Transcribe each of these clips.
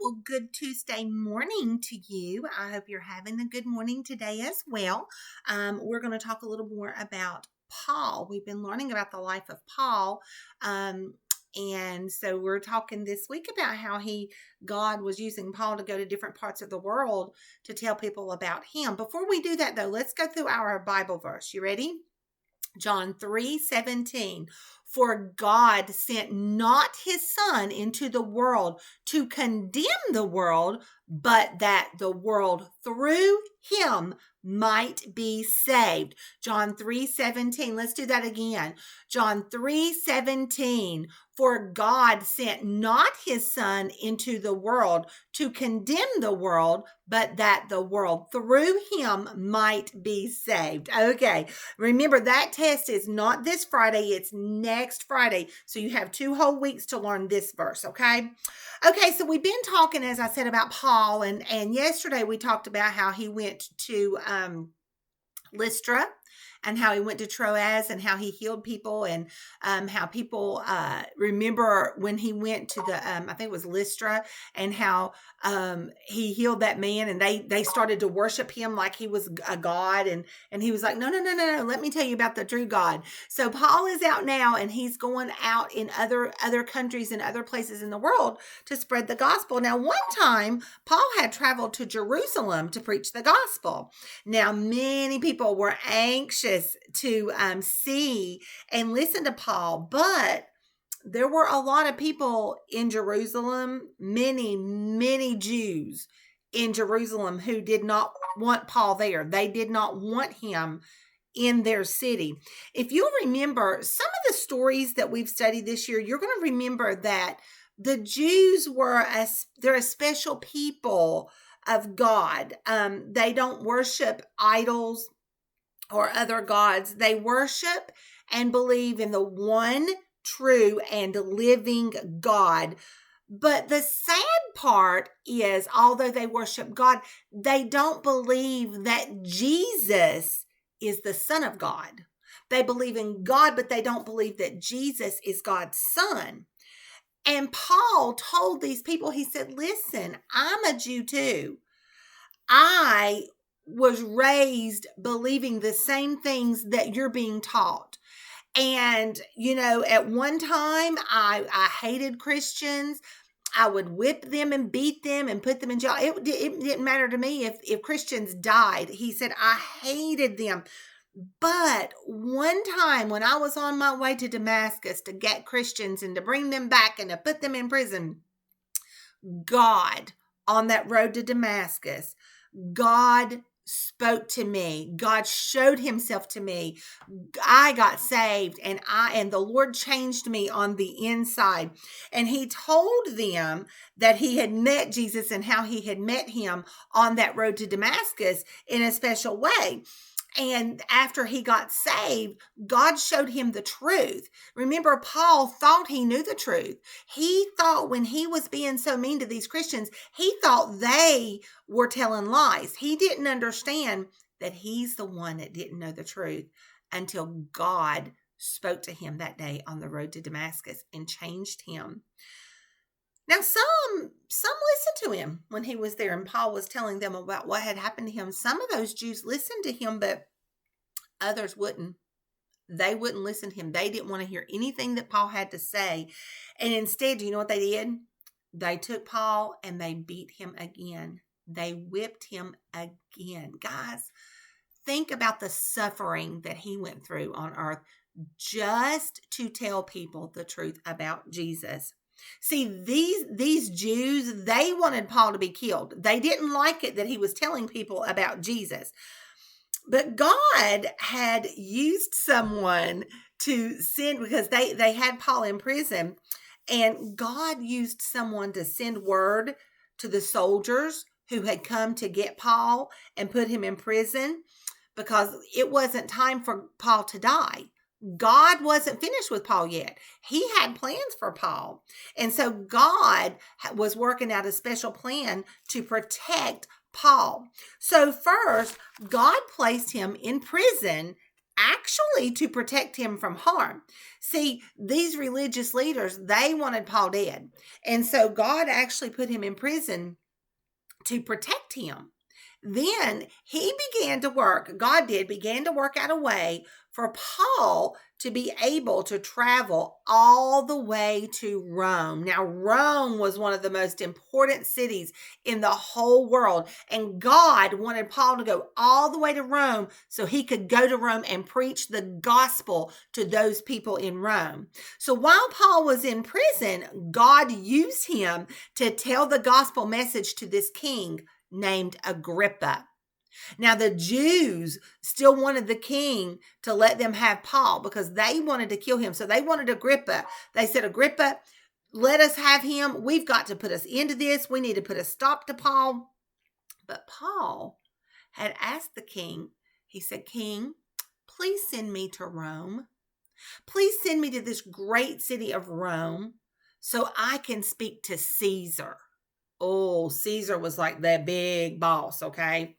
Well, good Tuesday morning to you. I hope you're having a good morning today as well. We're going to talk a little more about Paul. We've been learning about the life of Paul. And so we're talking this week about how God was using Paul to go to different parts of the world to tell people about him. Before we do that, though, let's go through our Bible verse. You ready? John 3:17. For God sent not his son into the world to condemn the world, but that the world through him might be saved. John 3:17. Let's do that again. John 3:17. For God sent not his son into the world to condemn the world, but that the world through him might be saved. Okay. Remember, that test is not this Friday, it's next Friday. So you have 2 whole weeks to learn this verse, okay? Okay, so we've been talking, as I said, about Paul, and yesterday we talked about how he went to Lystra, and how he went to Troas, and how he healed people, and how people remember when he went to the I think it was Lystra, and how he healed that man, and they started to worship him like he was a god, and he was like, no, let me tell you about the true God. So Paul is out now, and he's going out in other countries and other places in the world to spread the gospel. Now, one time Paul had traveled to Jerusalem to preach the gospel. Now, many people were anxious to see and listen to Paul, but there were a lot of people in Jerusalem, many Jews in Jerusalem who did not want Paul there. They did not want him in their city. If you remember some of the stories that we've studied this year, you're going to remember that the Jews they're a special people of God. They don't worship idols or other gods. They worship and believe in the one true and living God. But the sad part is, although they worship God, they don't believe that Jesus is the Son of God. They believe in God, but they don't believe that Jesus is God's Son. And Paul told these people, he said, listen, I'm a Jew too. I was raised believing the same things that you're being taught. And, at one time I hated Christians. I would whip them and beat them and put them in jail. It didn't matter to me if Christians died. He said, I hated them. But one time when I was on my way to Damascus to get Christians and to bring them back and to put them in prison, God, on that road to Damascus, God spoke to me. God showed himself to me. I got saved, and the Lord changed me on the inside. And he told them that he had met Jesus and how he had met him on that road to Damascus in a special way. And after he got saved, God showed him the truth. Remember, Paul thought he knew the truth. He thought when he was being so mean to these Christians, he thought they were telling lies. He didn't understand that he's the one that didn't know the truth until God spoke to him that day on the road to Damascus and changed him. Now, some listened to him when he was there, and Paul was telling them about what had happened to him. Some of those Jews listened to him, but others wouldn't. They wouldn't listen to him. They didn't want to hear anything that Paul had to say. And instead, do you know what they did? They took Paul and they beat him again. They whipped him again. Guys, think about the suffering that he went through on earth just to tell people the truth about Jesus. See, these Jews, they wanted Paul to be killed. They didn't like it that he was telling people about Jesus. But God had used someone to send, because they had Paul in prison, and God used someone to send word to the soldiers who had come to get Paul and put him in prison, because it wasn't time for Paul to die. God wasn't finished with Paul yet. He had plans for Paul. And so God was working out a special plan to protect Paul. So first, God placed him in prison actually to protect him from harm. See, these religious leaders, they wanted Paul dead. And so God actually put him in prison to protect him. Then he began to work, God began to work out a way for Paul to be able to travel all the way to Rome. Now, Rome was one of the most important cities in the whole world, and God wanted Paul to go all the way to Rome so he could go to Rome and preach the gospel to those people in Rome. So while Paul was in prison, God used him to tell the gospel message to this king named Agrippa. Now, the Jews still wanted the king to let them have Paul because they wanted to kill him. So they wanted Agrippa. They said, Agrippa, let us have him. We've got to put us into this. We need to put a stop to Paul. But Paul had asked the king, he said, King, please send me to Rome. Please send me to this great city of Rome so I can speak to Caesar. Oh, Caesar was like the big boss, okay?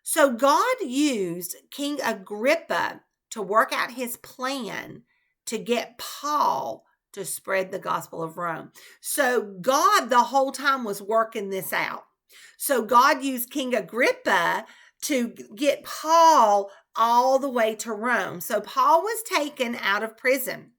So God used King Agrippa to work out his plan to get Paul to spread the gospel of Rome. So God the whole time was working this out. So God used King Agrippa to get Paul all the way to Rome. So Paul was taken out of prison,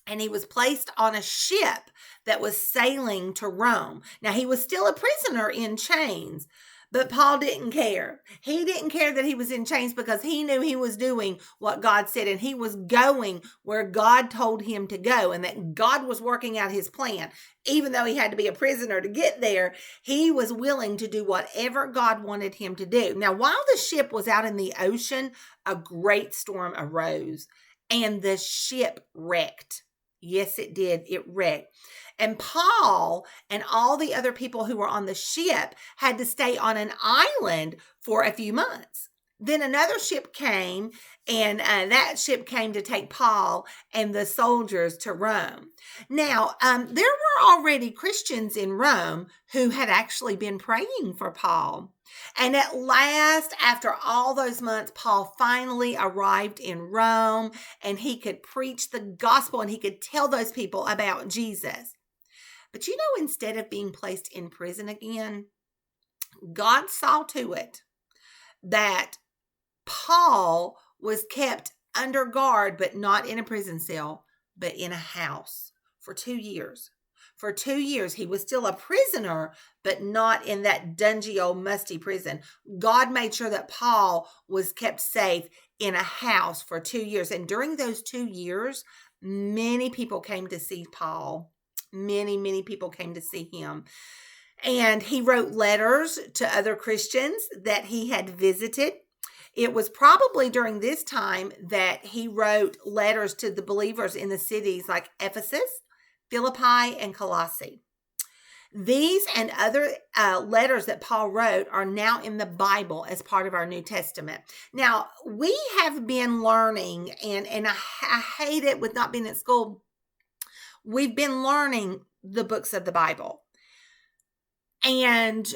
and he was placed on a ship that was sailing to Rome. Now, he was still a prisoner in chains, but Paul didn't care. He didn't care that he was in chains because he knew he was doing what God said, and he was going where God told him to go, and that God was working out his plan. Even though he had to be a prisoner to get there, he was willing to do whatever God wanted him to do. Now, while the ship was out in the ocean, a great storm arose, and the ship wrecked. Yes, it did. It wrecked. And Paul and all the other people who were on the ship had to stay on an island for a few months. Then another ship came, and that ship came to take Paul and the soldiers to Rome. Now, there were already Christians in Rome who had actually been praying for Paul. And at last, after all those months, Paul finally arrived in Rome, and he could preach the gospel and he could tell those people about Jesus. But instead of being placed in prison again, God saw to it that Paul was kept under guard, but not in a prison cell, but in a house for 2 years. For 2 years, he was still a prisoner, but not in that dungy old musty prison. God made sure that Paul was kept safe in a house for 2 years. And during those 2 years, many people came to see Paul. Many people came to see him. And he wrote letters to other Christians that he had visited. It was probably during this time that he wrote letters to the believers in the cities like Ephesus, Philippi, and Colossae. These and other letters that Paul wrote are now in the Bible as part of our New Testament. Now, we have been learning, and I hate it with not being at school. We've been learning the books of the Bible. And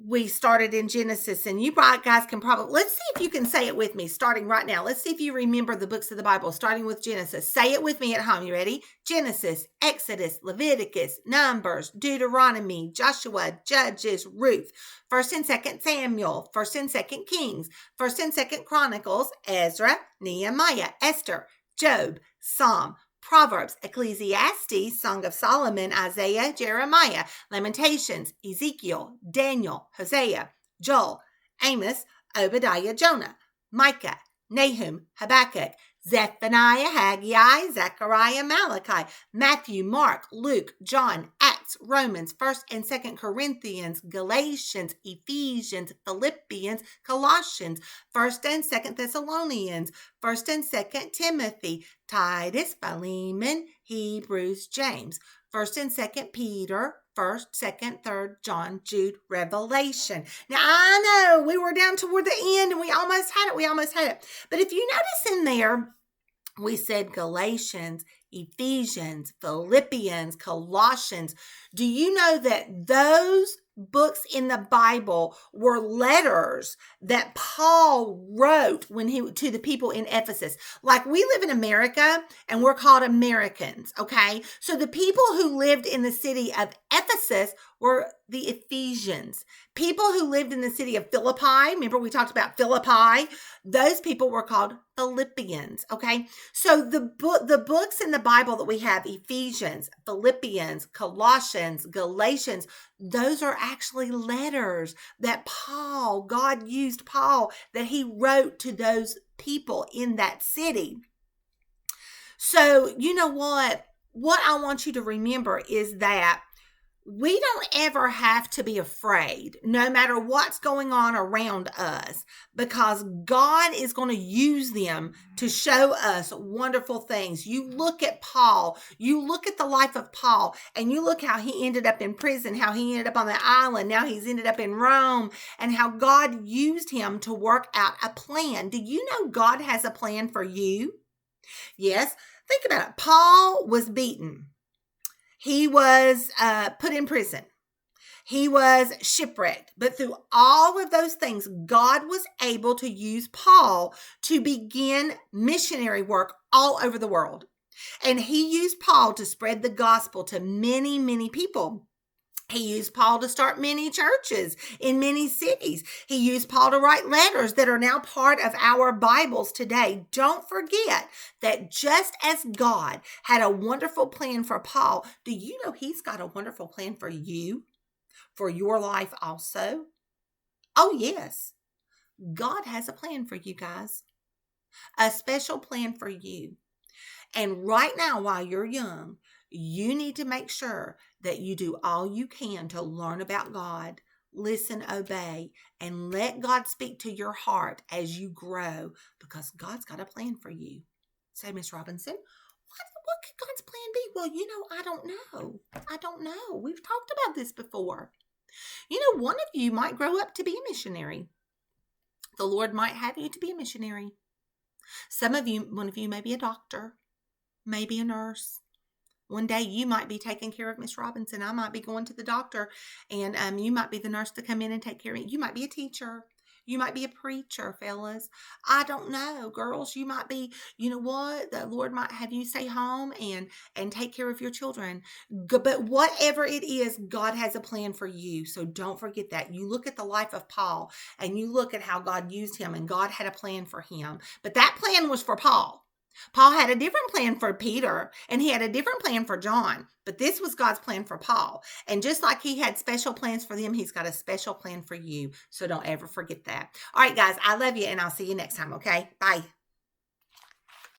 we started in Genesis, and you guys can probably, let's see if you can say it with me starting right now. Let's see if you remember the books of the Bible, starting with Genesis. Say it with me at home. You ready? Genesis, Exodus, Leviticus, Numbers, Deuteronomy, Joshua, Judges, Ruth, 1st and 2nd Samuel, 1st and 2nd Kings, 1st and 2nd Chronicles, Ezra, Nehemiah, Esther, Job, Psalm, Proverbs, Ecclesiastes, Song of Solomon, Isaiah, Jeremiah, Lamentations, Ezekiel, Daniel, Hosea, Joel, Amos, Obadiah, Jonah, Micah, Nahum, Habakkuk, Zephaniah, Haggai, Zechariah, Malachi, Matthew, Mark, Luke, John, Acts, Romans, 1st and 2nd Corinthians, Galatians, Ephesians, Philippians, Colossians, 1st and 2nd Thessalonians, 1st and 2nd Timothy, Titus, Philemon, Hebrews, James, 1st and 2nd Peter, 1st, 2nd, 3rd, John, Jude, Revelation. Now, I know we were down toward the end and we almost had it. But if you notice in there, we said Galatians, Ephesians, Philippians, Colossians. Do you know that those books in the Bible were letters that Paul wrote to the people in Ephesus. Like, we live in America and we're called Americans, okay? So the people who lived in the city of Ephesus were the Ephesians. People who lived in the city of Philippi, remember we talked about Philippi? Those people were called Philippians, okay? So the books in the Bible that we have, Ephesians, Philippians, Colossians, Galatians, those are actually letters that God used Paul, that he wrote to those people in that city. So you know what? What I want you to remember is that we don't ever have to be afraid, no matter what's going on around us, because God is going to use them to show us wonderful things. You look at Paul, you look at the life of Paul, and you look how he ended up in prison, how he ended up on the island, now he's ended up in Rome, and how God used him to work out a plan. Do you know God has a plan for you? Yes. Think about it. Paul was beaten. He was put in prison. He was shipwrecked. But through all of those things, God was able to use Paul to begin missionary work all over the world. And he used Paul to spread the gospel to many, many people. He used Paul to start many churches in many cities. He used Paul to write letters that are now part of our Bibles today. Don't forget that just as God had a wonderful plan for Paul, do you know he's got a wonderful plan for you, for your life also? Oh, yes. God has a plan for you guys, a special plan for you. And right now, while you're young, you need to make sure that you do all you can to learn about God, listen, obey, and let God speak to your heart as you grow, because God's got a plan for you. Say, Miss Robinson, what could God's plan be? Well, I don't know. I don't know. We've talked about this before. One of you might grow up to be a missionary. The Lord might have you to be a missionary. One of you may be a doctor, maybe a nurse. One day you might be taking care of Miss Robinson. I might be going to the doctor, and you might be the nurse to come in and take care of me. You might be a teacher. You might be a preacher, fellas. I don't know, girls. You might be, you know what? The Lord might have you stay home and take care of your children. But whatever it is, God has a plan for you. So don't forget that. You look at the life of Paul, and you look at how God used him, and God had a plan for him. But that plan was for Paul. Paul had a different plan for Peter, and he had a different plan for John, but this was God's plan for Paul. And just like he had special plans for them, he's got a special plan for you. So don't ever forget that. All right, guys, I love you, and I'll see you next time, okay? Bye.